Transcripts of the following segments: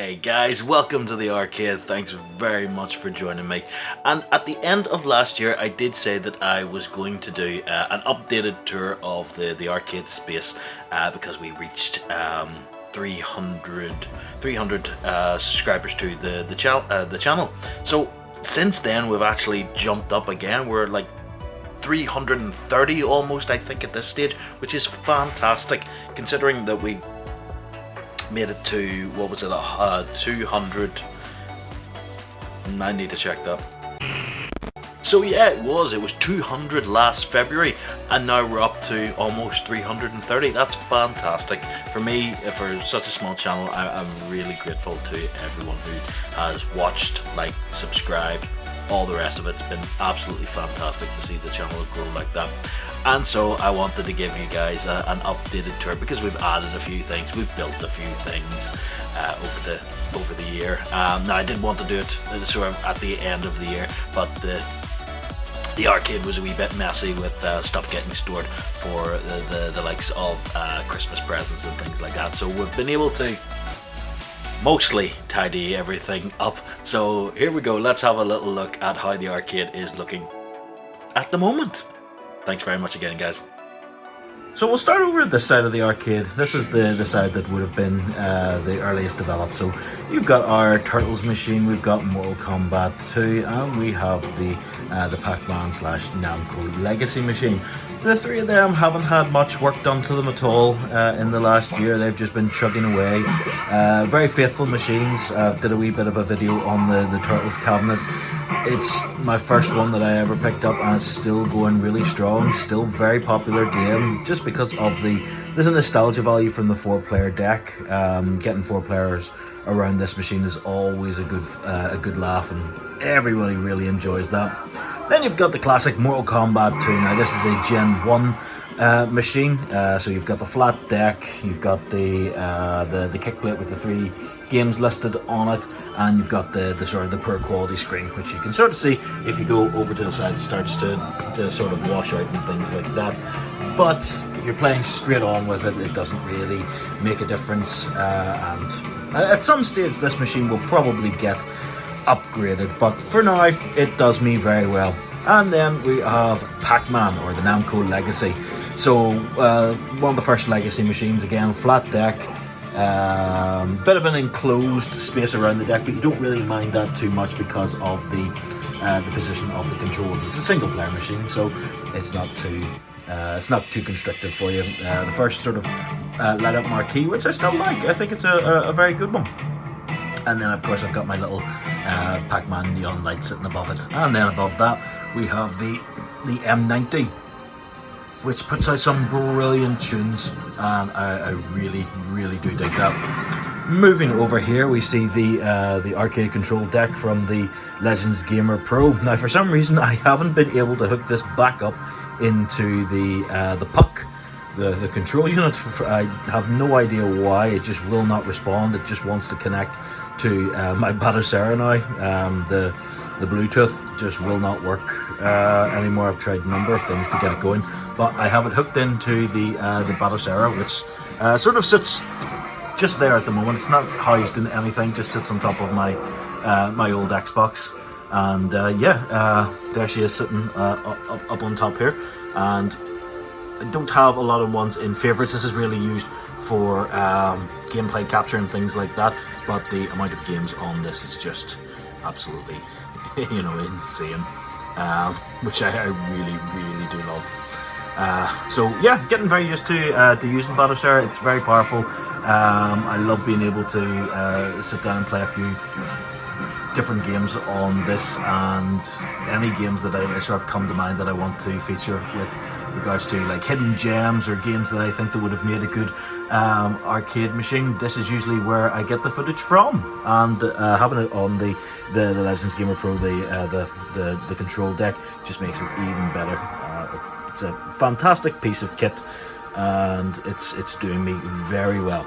Hey guys, welcome to the arcade. Thanks very much for joining me. And at the end of last year, I did say that I was going to do an updated tour of the arcade space because we reached 300 subscribers to the channel. So since then, we've actually jumped up again. We're like 330 almost, I think, at this stage, which is fantastic considering that we made it to, what was it, 200, I need to check that. So yeah, it was 200 last February, and now we're up to almost 330. That's fantastic. For me, for such a small channel, I'm really grateful to everyone who has watched, liked, subscribed, all the rest of it. It's been absolutely fantastic to see the channel grow like that. And so I wanted to give you guys an updated tour because we've added a few things, we've built a few things over the year. Now I did want to do it sort of at the end of the year, but the arcade was a wee bit messy with stuff getting stored for the likes of Christmas presents and things like that. So we've been able to mostly tidy everything up. So here we go, let's have a little look at how the arcade is looking at the moment. Thanks very much again, guys. So we'll start over at this side of the arcade. This is the side that would have been the earliest developed. So you've got our Turtles machine, we've got Mortal Kombat 2, and we have the Pac-Man / Namco Legacy machine. The three of them haven't had much work done to them at all in the last year. They've just been chugging away. Very faithful machines. Did a wee bit of a video on the Turtles cabinet. It's my first one that I ever picked up, and it's still going really strong. Still very popular game, just because of there's a nostalgia value from the 4-player deck. Getting 4 players around this machine is always a good laugh, and everybody really enjoys that. Then you've got the classic Mortal Kombat 2. Now this is a Gen 1 machine, so you've got the flat deck, you've got the kick plate with the 3 games listed on it, and you've got the sort of the poor quality screen, which you can sort of see if you go over to the side. It starts to sort of wash out and things like that, but you're playing straight on with it. It doesn't really make a difference, and at some stage this machine will probably get upgraded, but for now it does me very well. And then we have Pac-Man, or the Namco Legacy. So one of the first Legacy machines, again, flat deck, bit of an enclosed space around the deck, but you don't really mind that too much because of the position of the controls. It's a single player machine, so it's not too constrictive for you. The first sort of light up marquee, which I still like. I think it's a very good one. And then of course I've got my little Pac-Man neon light sitting above it. And then above that we have the M90, which puts out some brilliant tunes, and I really do dig that. Moving over here we see the arcade control deck from the Legends Gamer Pro. Now for some reason I haven't been able to hook this back up into the puck. The control unit, I have no idea why. It just will not respond. It just wants to connect to my Batocera now. The Bluetooth just will not work anymore. I've tried a number of things to get it going, but I have it hooked into the Batocera, which sort of sits just there at the moment. It's not housed in anything, just sits on top of my my old Xbox. And there she is sitting up on top here. And I don't have a lot of ones in favorites. This is really used for gameplay capture and things like that, but the amount of games on this is just absolutely insane, which I really do love. So yeah, getting very used to using Batocera. It's very powerful. I love being able to sit down and play a few different games on this, and any games that I sort of come to mind that I want to feature with regards to like hidden gems or games that I think that would have made a good arcade machine. This is usually where I get the footage from, and having it on the Legends Gamer Pro, the control deck, just makes it even better. It's a fantastic piece of kit, and it's doing me very well.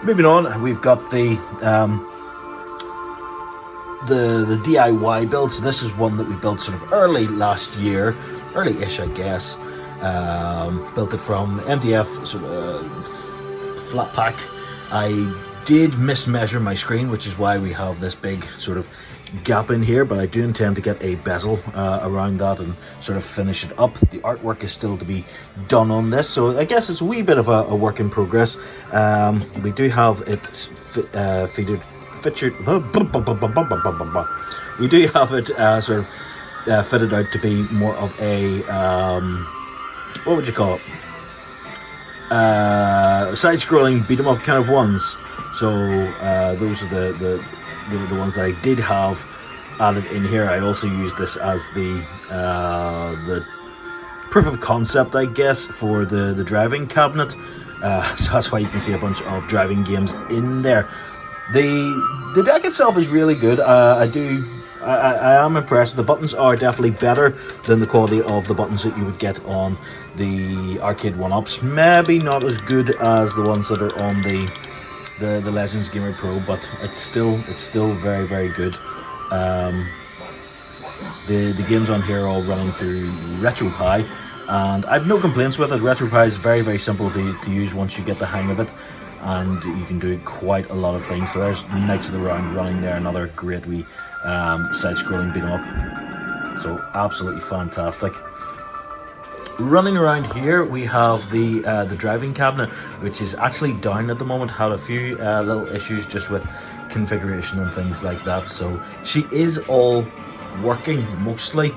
Moving on, we've got the DIY build. So this is one that we built sort of early last year, early-ish I guess. Built it from MDF sort of flat pack. I did mismeasure my screen, which is why we have this big sort of gap in here, but I do intend to get a bezel around that and sort of finish it up. The artwork is still to be done on this, so I guess it's a wee bit of a work in progress. We do have it featured. We do have it sort of fitted out to be more of a what would you call it? Side-scrolling beat 'em up kind of ones. So those are the ones that I did have added in here. I also used this as the proof of concept, I guess, for the driving cabinet. So that's why you can see a bunch of driving games in there. The deck itself is really good. I am impressed. The buttons are definitely better than the quality of the buttons that you would get on the arcade 1-ups. Maybe not as good as the ones that are on the Legends Gamer Pro, but it's still very, very good. The games on here are all running through RetroPie, and I've no complaints with it. RetroPie is very, very simple to use once you get the hang of it, and you can do quite a lot of things. So there's Knights of the Round running there, another great wee side-scrolling beat 'em up. So absolutely fantastic. Running around here, we have the driving cabinet, which is actually down at the moment. Had a few little issues just with configuration and things like that. So she is all working mostly.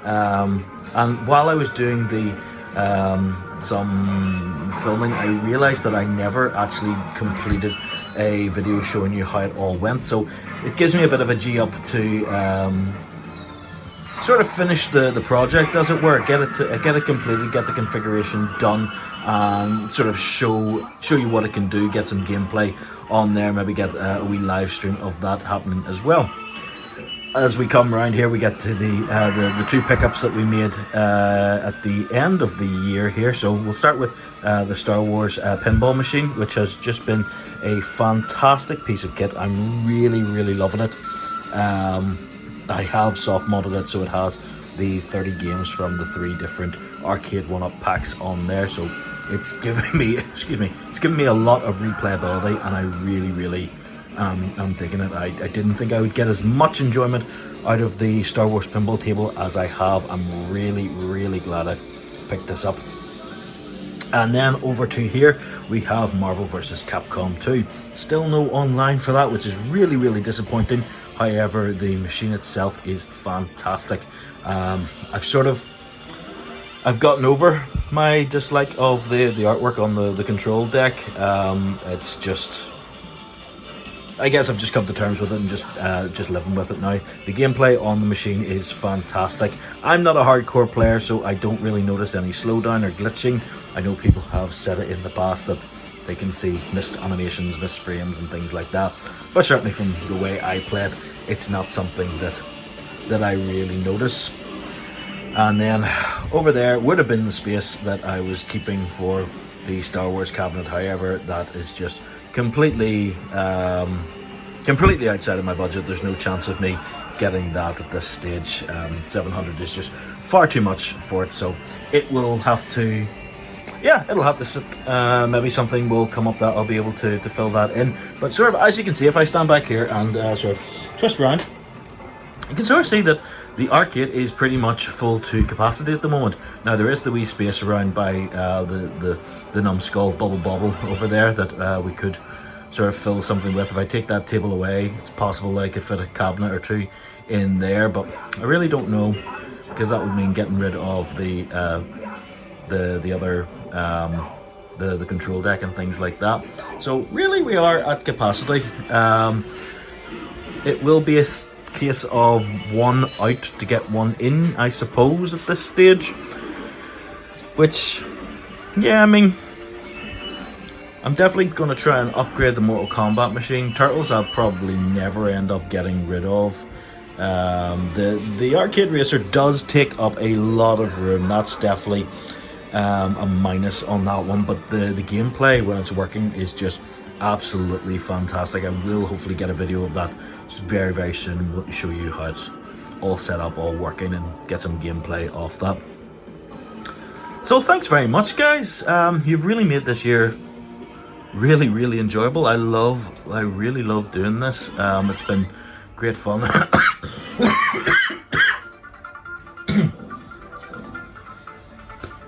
And while I was doing the some filming, I realized that I never actually completed a video showing you how it all went. So it gives me a bit of a G up to sort of finish the project, as it were, get it completed, get the configuration done, and sort of show you what it can do, get some gameplay on there, maybe get a wee live stream of that happening as well. As we come around here, we get to the two pickups that we made at the end of the year here. So we'll start with the Star Wars pinball machine, which has just been a fantastic piece of kit. I'm really, really loving it. I have soft modded it, so it has the 30 games from the 3 different arcade 1-up packs on there. So it's giving me, it's giving me a lot of replayability, and I really, really I'm digging it. I didn't think I would get as much enjoyment out of the Star Wars pinball table as I have. I'm really, really glad I've picked this up. And then over to here, we have Marvel vs. Capcom 2. Still no online for that, which is really, really disappointing. However, the machine itself is fantastic. I've gotten over my dislike of the artwork on the control deck. It's just, I guess I've just come to terms with it and just living with it now. The gameplay on the machine is fantastic. I'm not a hardcore player, so I don't really notice any slowdown or glitching. I know people have said it in the past that they can see missed animations, missed frames and things like that. But certainly from the way I play it, it's not something that I really notice. And then over there would have been the space that I was keeping for the Star Wars cabinet. However, that is just completely outside of my budget. There's no chance of me getting that at this stage. 700 is just far too much for it, so it will have to, it'll have to sit. Maybe something will come up that I'll be able to fill that in. But sort of, as you can see, if I stand back here and sort of twist around, you can sort of see that the arcade is pretty much full to capacity at the moment. Now there is the wee space around by the numbskull bubble over there that we could sort of fill something with. If I take that table away, it's possible that I could fit a cabinet or two in there, but I really don't know, because that would mean getting rid of the other the control deck and things like that. So really we are at capacity. It will be a case of one out to get one in, I suppose, at this stage. Which, yeah, I mean, I'm definitely going to try and upgrade the Mortal Kombat machine. Turtles I'll probably never end up getting rid of. The arcade racer does take up a lot of room. That's definitely a minus on that one, but the gameplay when it's working is just absolutely fantastic. I will hopefully get a video of that very, very soon and show you how it's all set up, all working, and get some gameplay off that. So thanks very much, guys. You've really made this year really enjoyable. I really love doing this. It's been great fun.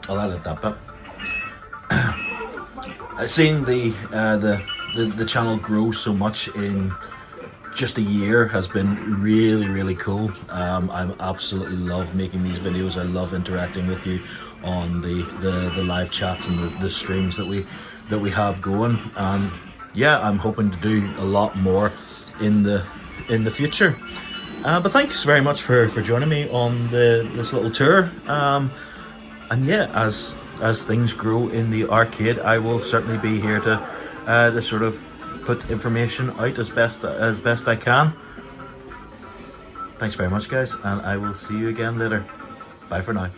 I'll edit that bit. Seeing the channel grow so much in just a year has been really cool. I absolutely love making these videos. I love interacting with you on the live chats and the streams that we have going. And yeah, I'm hoping to do a lot more in the future. But thanks very much for joining me on this little tour. And yeah, as things grow in the arcade, I will certainly be here to sort of put information out as best I can. Thanks very much, guys, and I will see you again later. Bye for now.